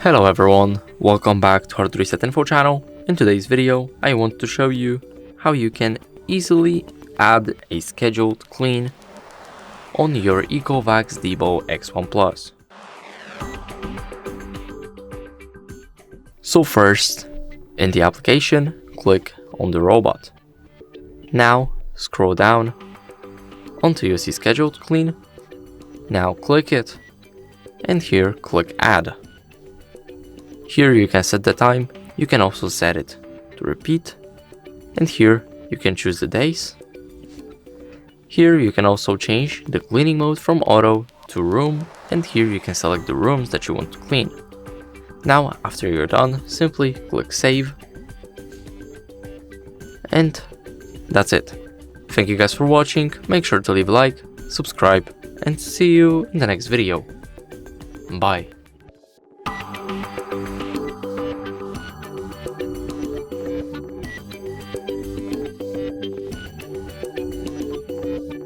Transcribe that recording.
Hello everyone, welcome back to HardReset.Info channel. In today's video, I want to show you how you can easily add a scheduled clean on your ECOVACS Deebot X1 Plus. So first, in the application, click on the robot. Now scroll down until you see scheduled clean. Now click it and here click add. Here you can set the time, you can also set it to repeat, and here you can choose the days. Here you can also change the cleaning mode from auto to room, and here you can select the rooms that you want to clean. Now after you're done, simply click save, and that's it. Thank you guys for watching, make sure to leave a like, subscribe, and see you in the next video. Bye.